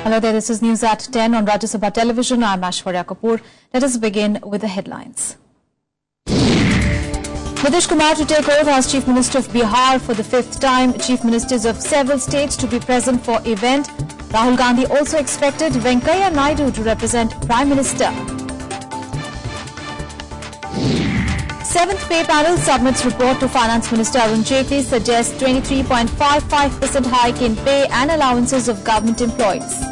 Hello there, this is News at 10 on Rajya Sabha television. I'm Ashwarya Kapoor. Let us begin with the headlines. Nitish Kumar to take oath as Chief Minister of Bihar for the 5th time. Chief Ministers of several states to be present for event. Rahul Gandhi also expected. Venkaiah Naidu to represent Prime Minister. 7th pay panel submits report to Finance Minister Arun Jaitley, suggests 23.55% hike in pay and allowances of government employees.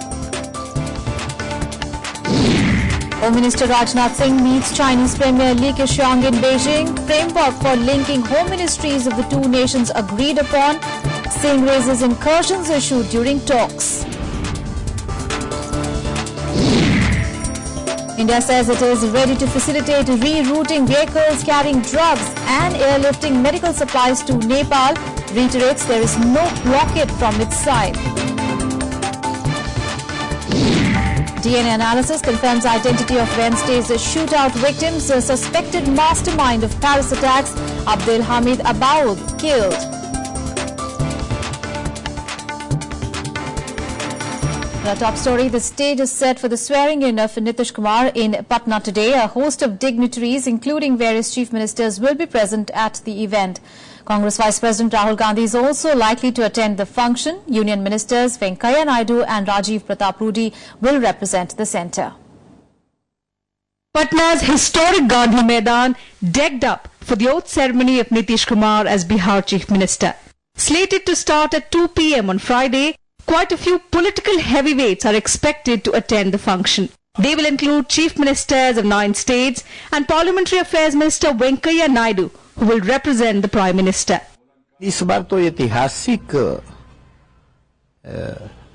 Home Minister Rajnath Singh meets Chinese Premier Li Keqiang in Beijing. Framework for linking home ministries of the two nations agreed upon. Singh raises incursions issue during talks. India says it is ready to facilitate rerouting vehicles carrying drugs and airlifting medical supplies to Nepal. Reiterates there is no blockade from its side. DNA analysis confirms identity of Wednesday's shootout victims. The suspected mastermind of Paris attacks, Abdul Hamid Abaoud, killed. Our top story, the stage is set for the swearing-in of Nitish Kumar in Patna today. A host of dignitaries, including various chief ministers, will be present at the event. Congress Vice President Rahul Gandhi is also likely to attend the function. Union ministers Venkaiah Naidu and Rajiv Pratap Rudy will represent the centre. Patna's historic Gandhi Maidan decked up for the oath ceremony of Nitish Kumar as Bihar Chief Minister. Slated to start at 2 p.m. on Friday, quite a few political heavyweights are expected to attend the function. They will include Chief Ministers of 9 states and Parliamentary Affairs Minister Venkaiah Naidu, who will represent the Prime Minister. इस बार तो ऐतिहासिक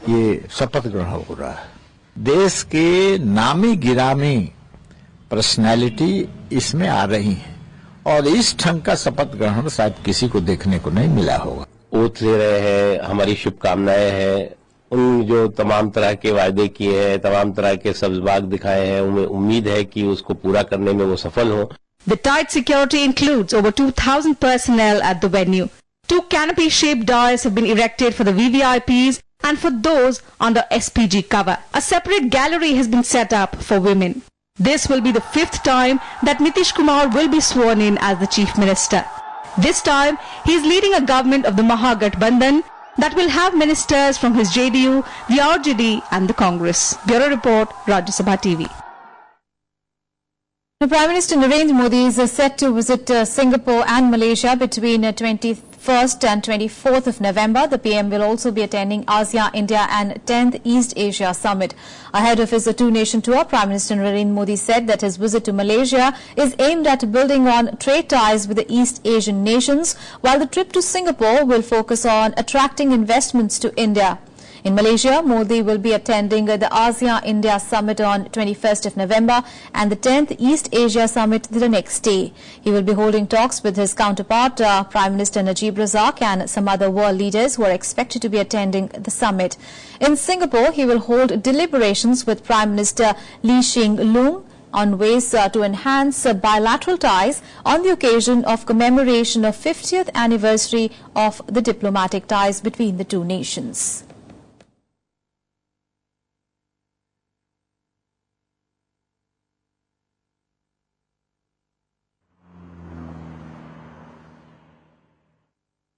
ये शपथ ग्रहण हो रहा है. देश के नामी गिरामी पर्सनालिटी इसमें आ रही हैं और इस ढंग का शपथ ग्रहण शायद किसी को देखने को नहीं मिला होगा. ओथ ले रहे हैं, हमारी शुभकामनाएं हैं. उन जो तमाम तरह के वायदे किए हैं, तमाम तरह के सब्ज़बाग दिखाए हैं, उन्हें उम्मीद है कि उसको पूरा करने में वो सफल हो. The tight security includes over 2,000 personnel at the venue. 2 canopy-shaped dais have been erected for the VVIPs and for those under SPG cover. A separate gallery has been set up for women. This will be the 5th time that Nitish Kumar will be sworn in as the Chief Minister. This time, he is leading a government of the Mahagathbandhan that will have ministers from his JDU, the RJD and the Congress. Bureau Report, Rajya Sabha TV. The Prime Minister Narendra Modi is set to visit Singapore and Malaysia between 21st and 24th of November. The PM will also be attending ASEAN, India and 10th East Asia Summit. Ahead of his two-nation tour, Prime Minister Narendra Modi said that his visit to Malaysia is aimed at building on trade ties with the East Asian nations, while the trip to Singapore will focus on attracting investments to India. In Malaysia, Modi will be attending the ASEAN-India Summit on 21st of November and the 10th East Asia Summit the next day. He will be holding talks with his counterpart, Prime Minister Najib Razak, and some other world leaders who are expected to be attending the summit. In Singapore, he will hold deliberations with Prime Minister Lee Hsien Loong on ways to enhance bilateral ties on the occasion of commemoration of 50th anniversary of the diplomatic ties between the two nations.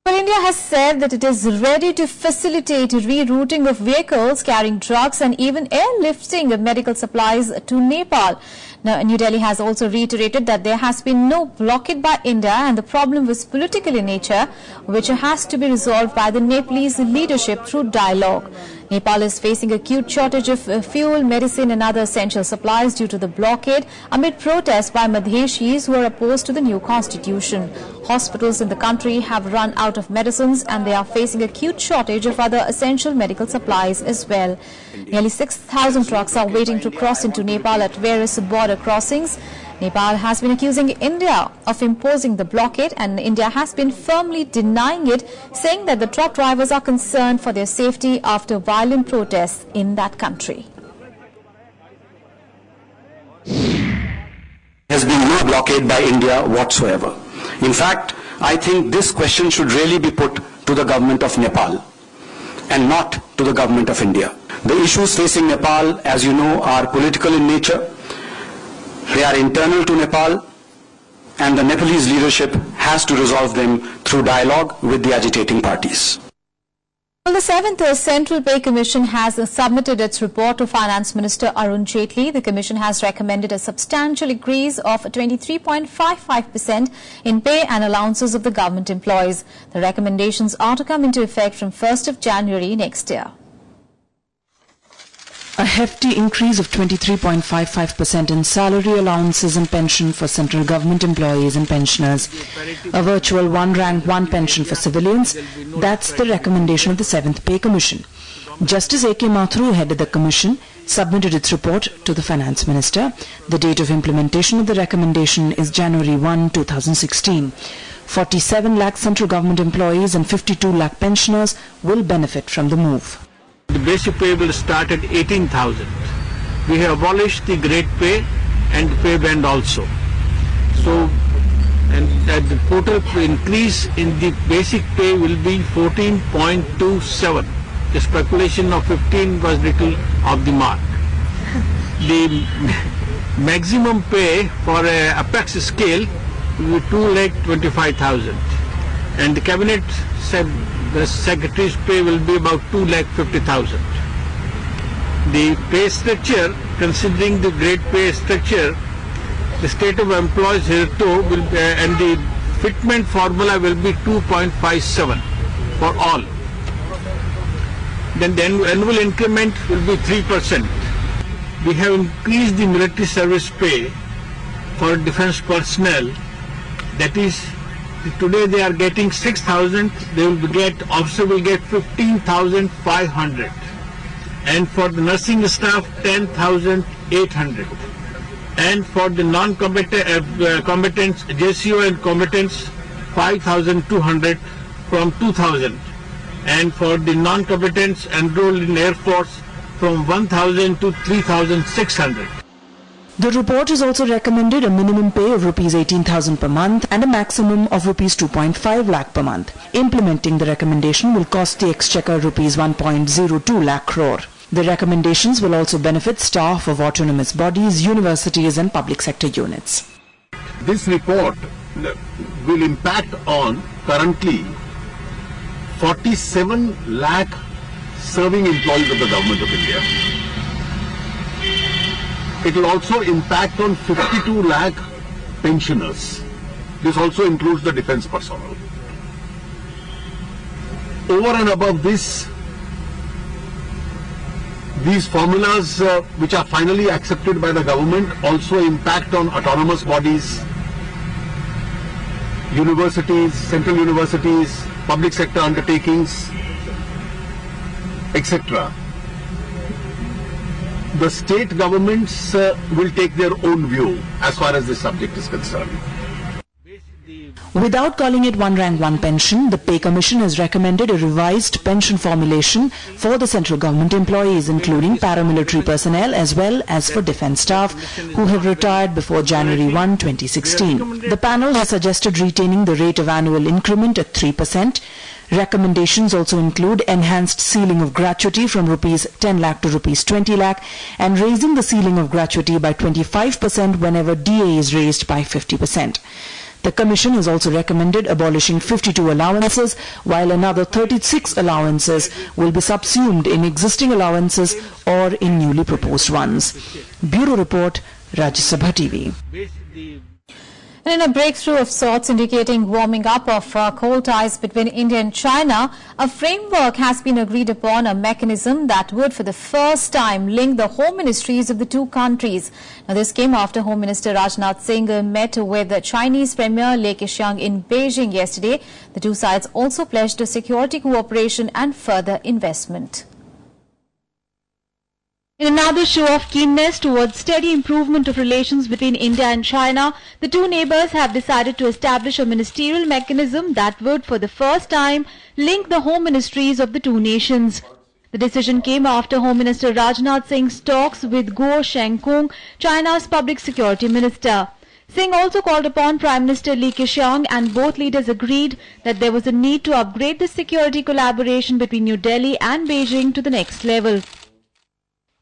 Well, India has said that it is ready to facilitate rerouting of vehicles carrying drugs and even airlifting of medical supplies to Nepal. Now, New Delhi has also reiterated that there has been no blockade by India and the problem was political in nature, which has to be resolved by the Nepalese leadership through dialogue. Nepal is facing acute shortage of fuel, medicine and other essential supplies due to the blockade amid protests by Madheshis who are opposed to the new constitution. Hospitals in the country have run out of medicines and they are facing acute shortage of other essential medical supplies as well. Nearly 6,000 trucks are waiting to cross into Nepal at various border crossings. Nepal has been accusing India of imposing the blockade and India has been firmly denying it, saying that the truck drivers are concerned for their safety after violent protests in that country. There has been no blockade by India whatsoever. In fact, I think this question should really be put to the government of Nepal and not to the government of India. The issues facing Nepal, as you know, are political in nature. They are internal to Nepal, and the Nepalese leadership has to resolve them through dialogue with the agitating parties. Well, the 7th Central Pay Commission has submitted its report to Finance Minister Arun Jaitley. The Commission has recommended a substantial increase of 23.55% in pay and allowances of the government employees. The recommendations are to come into effect from 1st of January next year. A hefty increase of 23.55% in salary allowances and pension for central government employees and pensioners. A virtual one-rank, one pension for civilians. That's the recommendation of the 7th Pay Commission. Justice A.K. Mathur, headed the commission, submitted its report to the Finance Minister. The date of implementation of the recommendation is January 1, 2016. 47 lakh central government employees and 52 lakh pensioners will benefit from the move. The basic pay will start at 18,000. We have abolished the grade pay and pay band also. So, and the total increase in the basic pay will be 14.27. The speculation of 15 was little off the mark. The maximum pay for a apex scale will be 2,25,000, and the cabinet said the secretary's pay will be about 2,50,000. The pay structure, considering the grade pay structure, the state of employees hereto will be, and the fitment formula will be 2.57 for all. Then the annual increment will be 3%. We have increased the military service pay for defense personnel. That is, today they are getting 6,000, they will get, officer will get 15,500, and for the nursing staff 10,800, and for the non-competents, JCO and competents 5,200 from 2,000, and for the non-competents enrolled in Air Force from 1,000 to 3,600. The report has also recommended a minimum pay of Rs 18,000 per month and a maximum of Rs 2.5 lakh per month. Implementing the recommendation will cost the Exchequer Rs 1.02 lakh crore. The recommendations will also benefit staff of autonomous bodies, universities and public sector units. This report will impact on currently 47 lakh serving employees of the Government of India. It will also impact on 52 lakh pensioners. This also includes the defense personnel. Over and above this, these formulas which are finally accepted by the government also impact on autonomous bodies, universities, central universities, public sector undertakings, etc. The state governments will take their own view as far as this subject is concerned. Without calling it one rank, one pension, the Pay Commission has recommended a revised pension formulation for the central government employees, including paramilitary personnel as well as for defence staff who have retired before January 1, 2016. The panel has suggested retaining the rate of annual increment at 3%. Recommendations also include enhanced ceiling of gratuity from Rs 10 lakh to Rs 20 lakh and raising the ceiling of gratuity by 25% whenever DA is raised by 50%. The Commission has also recommended abolishing 52 allowances, while another 36 allowances will be subsumed in existing allowances or in newly proposed ones. Bureau Report, Rajya Sabha TV. And in a breakthrough of sorts indicating warming up of coal ties between India and China, a framework has been agreed upon, a mechanism that would for the first time link the home ministries of the two countries. Now, this came after Home Minister Rajnath Singh met with the Chinese Premier Li Keqiang in Beijing yesterday. The two sides also pledged security cooperation and further investment. In another show of keenness towards steady improvement of relations between India and China, the two neighbors have decided to establish a ministerial mechanism that would, for the first time, link the home ministries of the two nations. The decision came after Home Minister Rajnath Singh's talks with Guo Shenkung, China's public security minister. Singh also called upon Prime Minister Li Keqiang, and both leaders agreed that there was a need to upgrade the security collaboration between New Delhi and Beijing to the next level.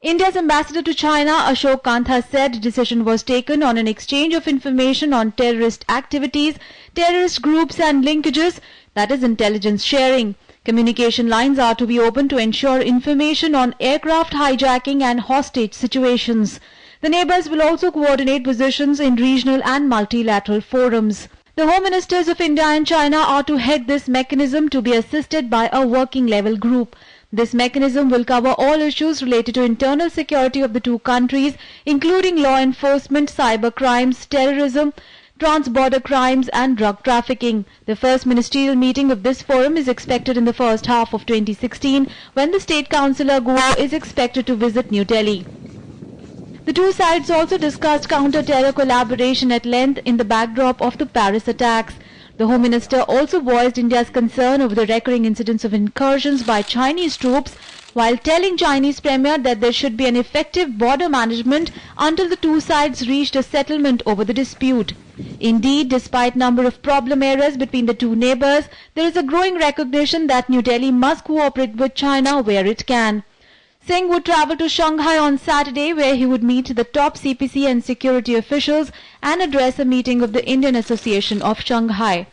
India's ambassador to China, Ashok Kantha, said decision was taken on an exchange of information on terrorist activities, terrorist groups and linkages, that is intelligence sharing. Communication lines are to be open to ensure information on aircraft hijacking and hostage situations. The neighbours will also coordinate positions in regional and multilateral forums. The Home Ministers of India and China are to head this mechanism to be assisted by a working level group. This mechanism will cover all issues related to internal security of the two countries, including law enforcement, cyber crimes, terrorism, trans-border crimes and drug trafficking. The first ministerial meeting of this forum is expected in the first half of 2016, when the State Councillor Goa is expected to visit New Delhi. The two sides also discussed counter-terror collaboration at length in the backdrop of the Paris attacks. The Home Minister also voiced India's concern over the recurring incidents of incursions by Chinese troops, while telling Chinese Premier that there should be an effective border management until the two sides reached a settlement over the dispute. Indeed, despite number of problem areas between the two neighbours, there is a growing recognition that New Delhi must cooperate with China where it can. Singh would travel to Shanghai on Saturday, where he would meet the top CPC and security officials and address a meeting of the Indian Association of Shanghai.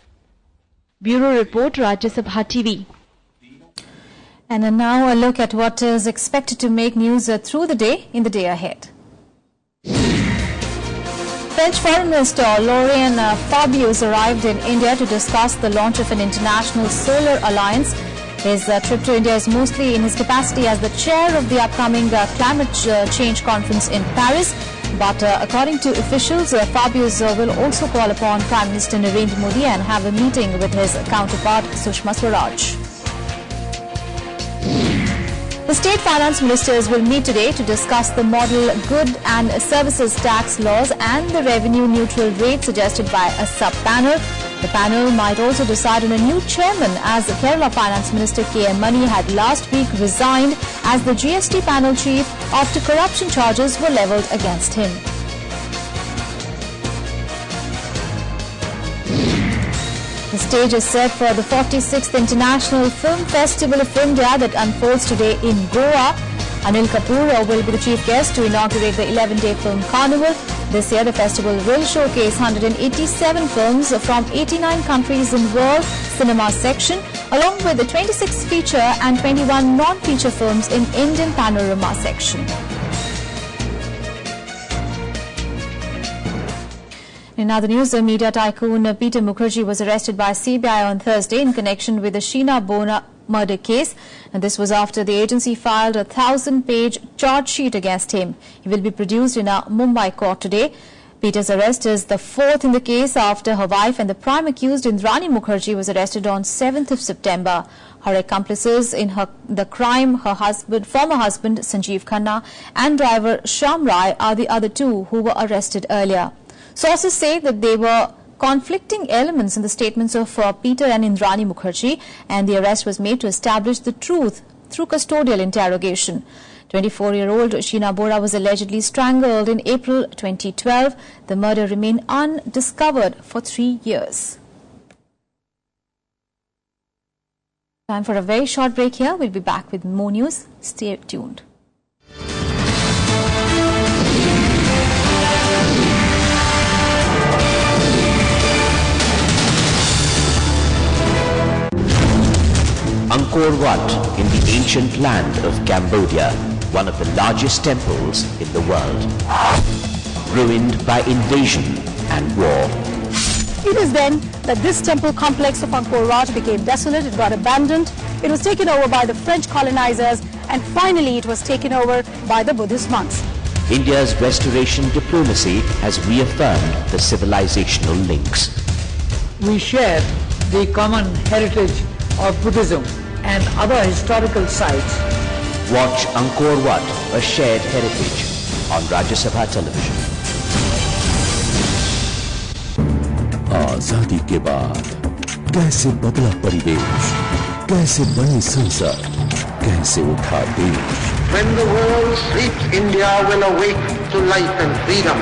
Bureau Report, Rajya Sabha TV. And now a look at what is expected to make news through the day in the day ahead. French Foreign Minister Laurent Fabius arrived in India to discuss the launch of an international solar alliance. His trip to India is mostly in his capacity as the chair of the upcoming climate change conference in Paris. But according to officials, Fabius will also call upon Prime Minister Narendra Modi and have a meeting with his counterpart Sushma Swaraj. The state finance ministers will meet today to discuss the model good and services tax laws and the revenue neutral rate suggested by a sub-panel. The panel might also decide on a new chairman, as the Kerala Finance Minister K.M. Mani had last week resigned as the GST panel chief after corruption charges were levelled against him. The stage is set for the 46th International Film Festival of India that unfolds today in Goa. Anil Kapoor will be the chief guest to inaugurate the 11-day film carnival. This year, the festival will showcase 187 films from 89 countries in world cinema section, along with the 26 feature and 21 non-feature films in Indian panorama section. In other news, the media tycoon Peter Mukherjee was arrested by CBI on Thursday in connection with the Sheena Bona murder case, and this was after the agency filed a 1,000-page charge sheet against him. He will be produced in a Mumbai court today. Peter's arrest is the fourth in the case after her wife and the prime accused Indrani Mukherjee was arrested on 7th of September. Her accomplices in the crime, her former husband Sanjeev Khanna and driver Shyam Rai, are the other two who were arrested earlier. Sources say that they were conflicting elements in the statements of Peter and Indrani Mukherjee, and the arrest was made to establish the truth through custodial interrogation. 24-year-old Sheena Bora was allegedly strangled in April 2012. The murder remained undiscovered for 3 years. Time for a very short break here. We'll be back with more news. Stay tuned. Angkor Wat in the ancient land of Cambodia, one of the largest temples in the world, ruined by invasion and war. It is then that this temple complex of Angkor Wat became desolate, it got abandoned, it was taken over by the French colonizers, and finally it was taken over by the Buddhist monks. India's restoration diplomacy has reaffirmed the civilizational links. We share the common heritage of Buddhism and other historical sites. Watch Angkor Wat, a shared heritage, on Rajya Sabha television. आजादी के बाद कैसे बदला परिवेश, कैसे बनी संसद, कैसे उठा देश. When the world sleeps, India will awake to life and freedom.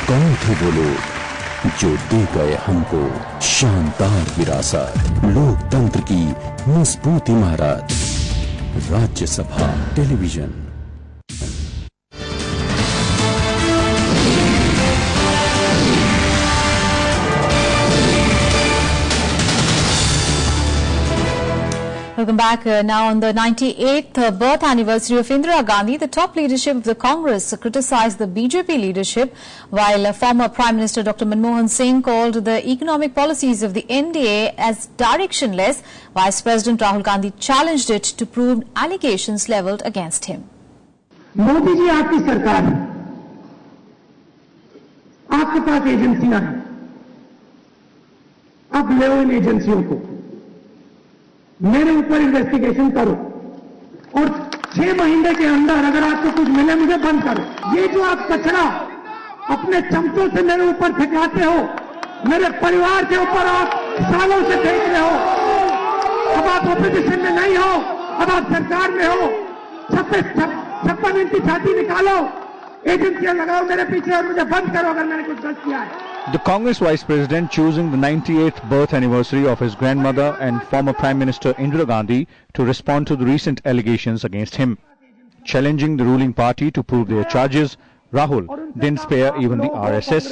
कौन थे वो लोग जो दे गए हमको शानदार विरासत, लोकतंत्र की मजबूत इमारत. राज्य सभा television. Welcome back. Now on the 98th birth anniversary of Indira Gandhi, the top leadership of the Congress criticized the BJP leadership, while former Prime Minister Dr. Manmohan Singh called the economic policies of the NDA as directionless. Vice President Rahul Gandhi challenged it to prove allegations levelled against him. Modi ji आपकी सरकार है, आपके पास एजेंसियां हैं, अब ले इन एजेंसियों को मेरे ऊपर इन्वेस्टिगेशन करो और 6 महीने के अंदर अगर आपको कुछ मिले मुझे बंद करो। ये जो आप कचरा अपने चमचों से मेरे ऊपर फेंकाते हो, मेरे परिवार के ऊपर आप सालों से फेंक रहे हो, अब आप ऑपोजिशन में नहीं हो, अब आप सरकार में हो, 56 इंच की छाती निकालो, एजेंसियां लगाओ मेरे पीछे और मुझे बंद करो अगर मैंने कुछ गलत किया है। The Congress Vice President choosing the 98th birth anniversary of his grandmother and former Prime Minister Indira Gandhi to respond to the recent allegations against him. Challenging the ruling party to prove their charges, Rahul didn't spare even the RSS,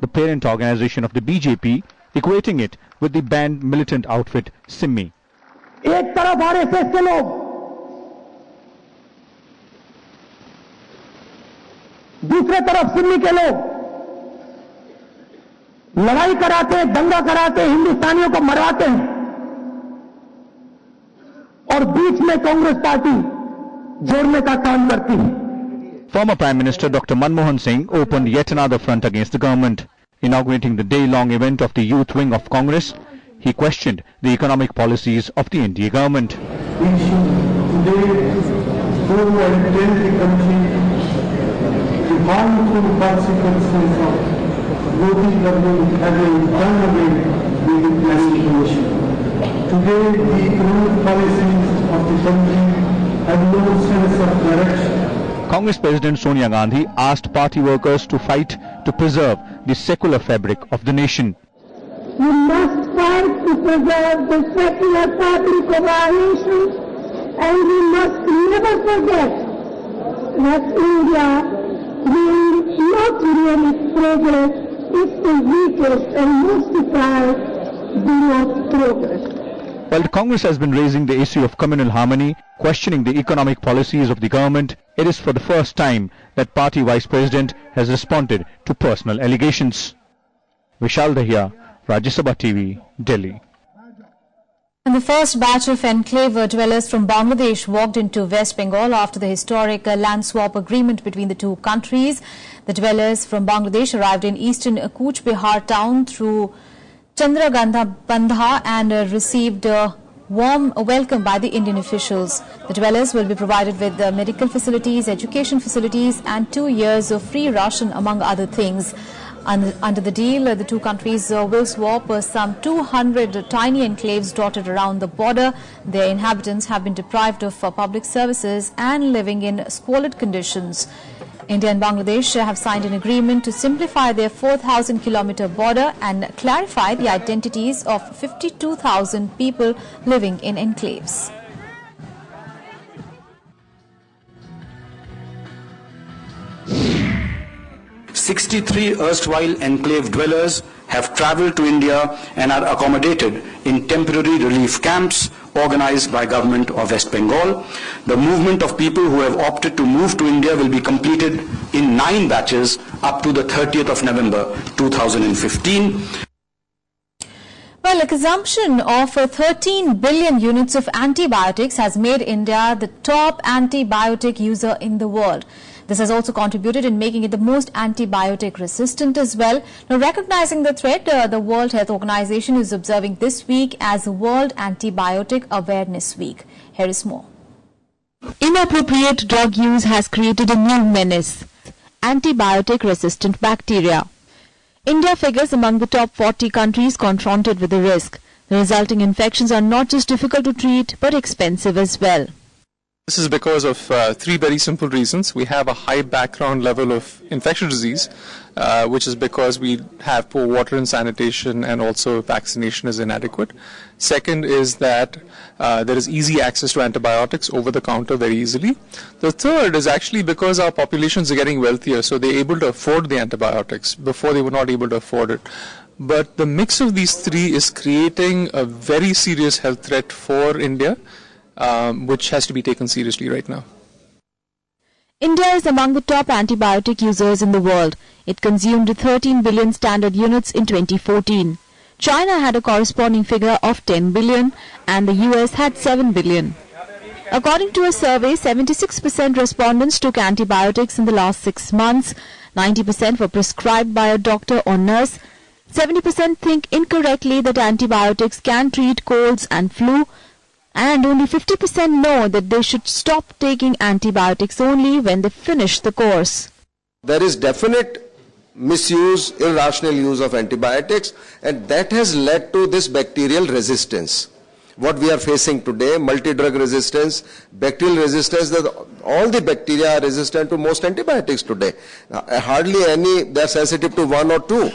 the parent organization of the BJP, equating it with the banned militant outfit Simmi. एक तरफ RSS के लोग, दूसरे तरफ सिम्मी के लोग लड़ाई कराते हैं, दंगा कराते हैं, हिंदुस्तानियों को मरवाते हैं और बीच में कांग्रेस पार्टी जोड़ने का काम करती है। Former Prime Minister Dr. Manmohan Singh opened yet another front against the government. Inaugurating the day-long event of the youth wing of Congress, he questioned the economic policies of the NDA government. We should today go and tell the country the harmful consequences of Modi government having done away with the planning commission. Today, the economic policies of the country have no sense of direction. Congress President Sonia Gandhi asked party workers to fight to preserve the secular fabric of the nation. We must fight to preserve the secular fabric of our nation, and we must never forget that India will not really progress if the weakest and most deprived do not progress. While the Congress has been raising the issue of communal harmony, questioning the economic policies of the government, it is for the first time that party vice president has responded to personal allegations. Vishal Dahiya, Rajya Sabha TV, Delhi. And the first batch of enclave dwellers from Bangladesh walked into West Bengal after the historic land swap agreement between the two countries. The dwellers from Bangladesh arrived in eastern Cooch Behar town through Chandragandha Bandha and received a warm welcome by the Indian officials. The dwellers will be provided with medical facilities, education facilities and 2 years of free ration, among other things. Under the deal, the two countries will swap some 200 tiny enclaves dotted around the border. Their inhabitants have been deprived of public services and living in squalid conditions. India and Bangladesh have signed an agreement to simplify their 4,000-kilometer border and clarify the identities of 52,000 people living in enclaves. "63 erstwhile enclave dwellers have travelled to India and are accommodated in temporary relief camps organized by government of West Bengal. The movement of people who have opted to move to India will be completed in 9 batches up to the 30th of November 2015. Well, a consumption of 13 billion units of antibiotics has made India the top antibiotic user in the world. This has also contributed in making it the most antibiotic resistant as well. Now, recognizing the threat, the World Health Organization is observing this week as World Antibiotic Awareness Week. Here is more. Inappropriate drug use has created a new menace: antibiotic resistant bacteria. India figures among the top 40 countries confronted with the risk. The resulting infections are not just difficult to treat but expensive as well. This is because of 3 very simple reasons. We have a high background level of infectious disease, which is because we have poor water and sanitation, and also vaccination is inadequate. Second is that there is easy access to antibiotics over the counter very easily. The third is actually because our populations are getting wealthier, so they're able to afford the antibiotics. Before they were not able to afford it. But the mix of these 3 is creating a very serious health threat for India. which has to be taken seriously right now. India is among the top antibiotic users in the world. It consumed 13 billion standard units in 2014. China had a corresponding figure of 10 billion and the US had 7 billion. According to a survey, 76% respondents took antibiotics in the last 6 months. 90% were prescribed by a doctor or nurse. 70% think incorrectly that antibiotics can treat colds and flu. And only 50% know that they should stop taking antibiotics only when they finish the course. There is definite misuse, irrational use of antibiotics, and that has led to this bacterial resistance. What we are facing today, multi-drug resistance, bacterial resistance, all the bacteria are resistant to most antibiotics today. Hardly any, they are sensitive to 1 or 2.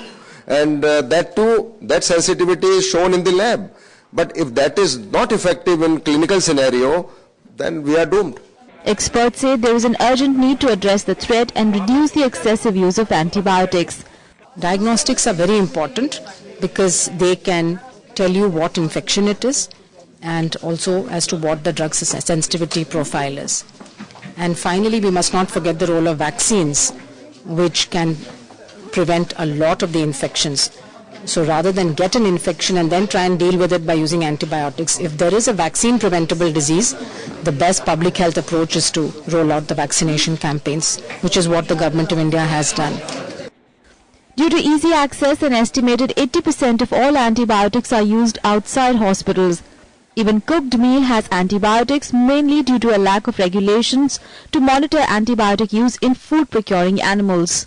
And that sensitivity is shown in the lab. But if that is not effective in clinical scenario, then we are doomed. Experts say there is an urgent need to address the threat and reduce the excessive use of antibiotics. Diagnostics are very important because they can tell you what infection it is and also as to what the drug's sensitivity profile is. And finally, we must not forget the role of vaccines, which can prevent a lot of the infections. So rather than get an infection and then try and deal with it by using antibiotics, if there is a vaccine preventable disease, the best public health approach is to roll out the vaccination campaigns, which is what the government of India has done. Due to easy access, an estimated 80% of all antibiotics are used outside hospitals. Even cooked meal has antibiotics, mainly due to a lack of regulations to monitor antibiotic use in food procuring animals.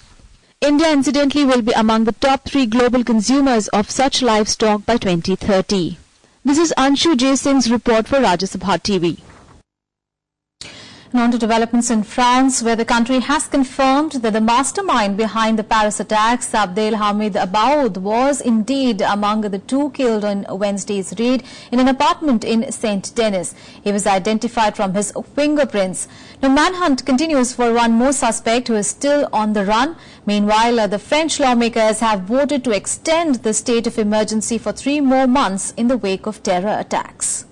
India, incidentally, will be among the top 3 global consumers of such livestock by 2030. This is Anshu J. Singh's report for Rajya Sabha TV. And on to developments in France, where the country has confirmed that the mastermind behind the Paris attacks, Abdelhamid Abaoud, was indeed among the 2 killed on Wednesday's raid in an apartment in Saint Denis. He was identified from his fingerprints. Now, manhunt continues for one more suspect who is still on the run. Meanwhile, the French lawmakers have voted to extend the state of emergency for 3 more months in the wake of terror attacks.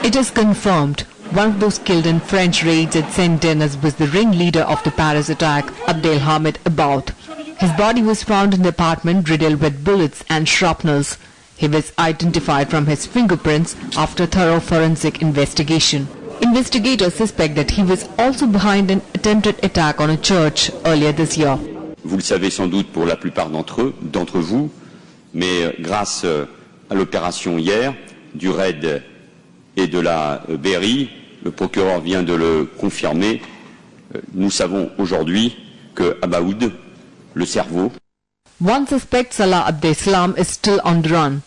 It is confirmed. One of those killed in French raids at Saint Denis was the ringleader of the Paris attack, Abdelhamid Abaoud. His body was found in the apartment riddled with bullets and shrapnels. He was identified from his fingerprints after thorough forensic investigation. Investigators suspect that he was also behind an attempted attack on a church earlier this year. Vous le savez sans doute pour la plupart d'entre vous, mais grâce à l'opération hier du raid et de la BRI, le procureur vient de le confirmer, nous savons aujourd'hui que Abaoud, le cerveau. One suspect, Salah Abdeslam, is still on the run.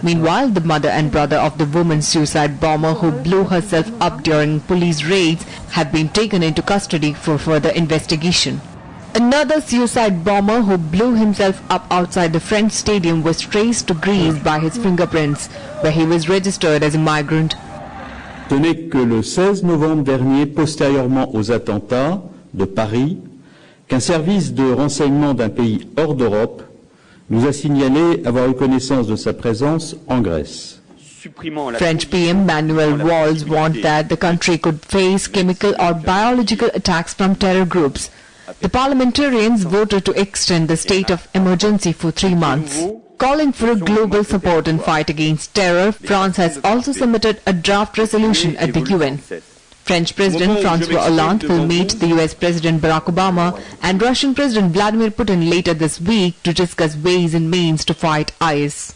Meanwhile, the mother and brother of the woman suicide bomber who blew herself up during police raids have been taken into custody for further investigation. Another suicide bomber who blew himself up outside the French stadium was traced to Greece by his fingerprints, where he was registered as a migrant. Ce n'est que le 16 novembre dernier, postérieurement aux attentats de Paris, qu'un service de renseignement d'un pays hors d'Europe nous a signalé avoir eu connaissance de sa présence en Grèce. French PM Manuel Valls warned that the country could face chemical or biological attacks from terror groups. The parliamentarians voted to extend the state of emergency for 3 months. Calling for a global support in fight against terror, France has also submitted a draft resolution at the UN. French President François Hollande will meet the US President Barack Obama and Russian President Vladimir Putin later this week to discuss ways and means to fight IS.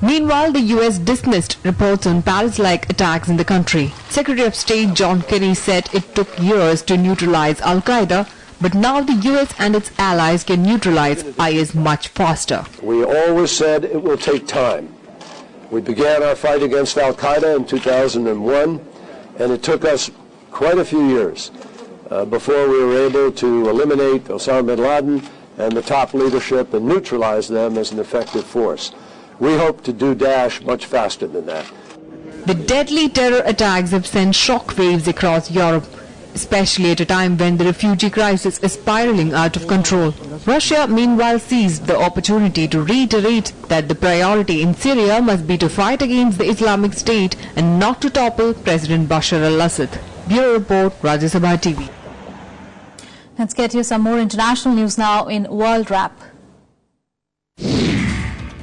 Meanwhile, the US dismissed reports on Paris-like attacks in the country. Secretary of State John Kerry said it took years to neutralize Al-Qaeda, but now the US and its allies can neutralize IS much faster. We always said it will take time. We began our fight against Al-Qaeda in 2001, and it took us quite a few years before we were able to eliminate Osama bin Laden and the top leadership and neutralize them as an effective force. We hope to do Daesh much faster than that. The deadly terror attacks have sent shockwaves across Europe, especially at a time when the refugee crisis is spiraling out of control. Russia meanwhile seized the opportunity to reiterate that the priority in Syria must be to fight against the Islamic State and not to topple President Bashar al-Assad. Bureau Report, Rajya Sabha TV. Let's get you some more international news now in World Wrap.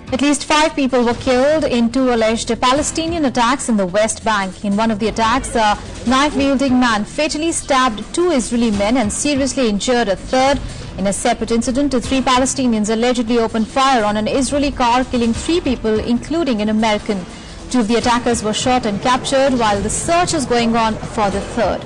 At least 5 people were killed in 2 alleged Palestinian attacks in the West Bank. In one of the attacks, a knife-wielding man fatally stabbed 2 Israeli men and seriously injured a third. In a separate incident, 3 Palestinians allegedly opened fire on an Israeli car, killing 3 people, including an American. 2 of the attackers were shot and captured, while the search is going on for the third.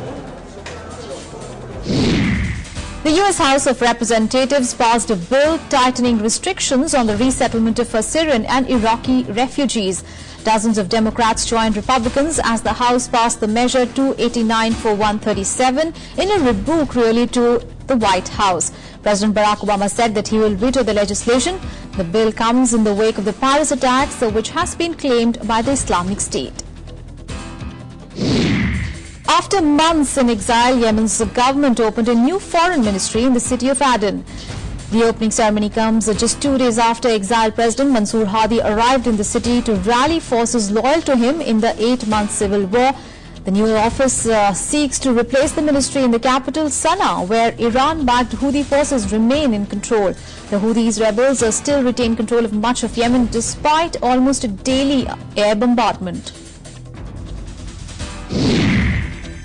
The U.S. House of Representatives passed a bill tightening restrictions on the resettlement of Syrian and Iraqi refugees. Dozens of Democrats joined Republicans as the House passed the measure 289 for 137 in a rebuke really to the White House. President Barack Obama said that he will veto the legislation. The bill comes in the wake of the Paris attacks, which has been claimed by the Islamic State. After months in exile, Yemen's government opened a new foreign ministry in the city of Aden. The opening ceremony comes just 2 days after exiled President Mansour Hadi arrived in the city to rally forces loyal to him in the 8-month civil war. The new office seeks to replace the ministry in the capital, Sana'a, where Iran-backed Houthi forces remain in control. The Houthis rebels still retain control of much of Yemen despite almost a daily air bombardment.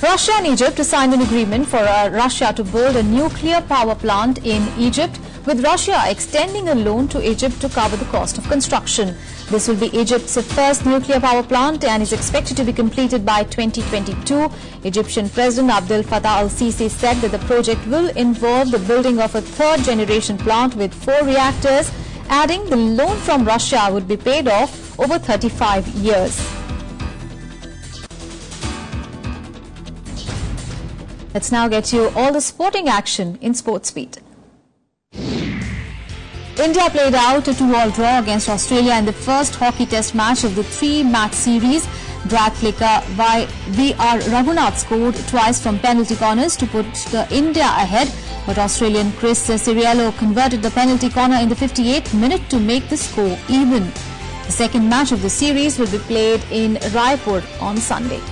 Russia and Egypt signed an agreement for Russia to build a nuclear power plant in Egypt, with Russia extending a loan to Egypt to cover the cost of construction. This will be Egypt's first nuclear power plant and is expected to be completed by 2022. Egyptian President Abdel Fattah al-Sisi said that the project will involve the building of a third-generation plant with 4 reactors, adding the loan from Russia would be paid off over 35 years. Let's now get you all the sporting action in Sports Beat. India played out a 2-all draw against Australia in the first hockey test match of the 3-match series. Drag flicker by V.R. Raghunath scored twice from penalty corners to put India ahead, but Australian Chris Ciriello converted the penalty corner in the 58th minute to make the score even. The second match of the series will be played in Raipur on Sunday.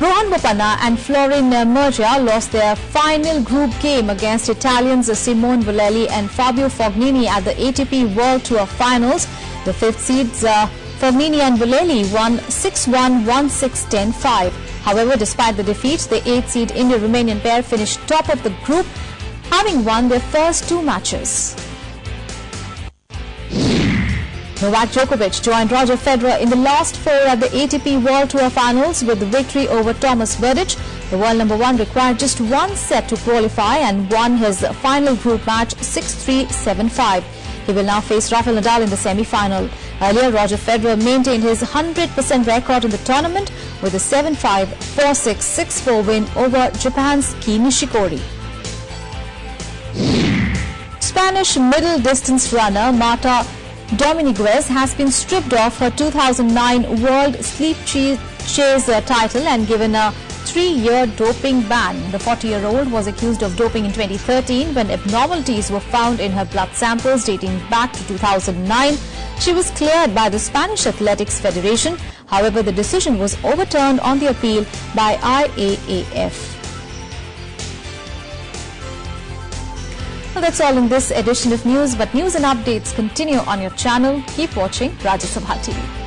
Rohan Bopanna and Florin Mergia lost their final group game against Italians Simone Bolelli and Fabio Fognini at the ATP World Tour Finals. The 5th seeds Fognini and Bolelli won 6-1, 1-6, 10-5. However, despite the defeat, the 8th seed Indo-Romanian pair finished top of the group, having won their first 2 matches. Novak Djokovic joined Roger Federer in the last 4 at the ATP World Tour Finals with the victory over Thomas Berdych. The world number 1 required just 1 set to qualify and won his final group match 6-3, 7-5. He will now face Rafael Nadal in the semi-final. Earlier, Roger Federer maintained his 100% record in the tournament with a 7-5, 4-6, 6-4 win over Japan's Kei Nishikori. Spanish middle distance runner Marta Dominguez has been stripped of her 2009 World Steeplechase title and given a 3-year doping ban. The 40-year-old was accused of doping in 2013 when abnormalities were found in her blood samples dating back to 2009. She was cleared by the Spanish Athletics Federation. However, the decision was overturned on the appeal by IAAF. Well, that's all in this edition of news, but news and updates continue on your channel. Keep watching Rajya Sabha TV.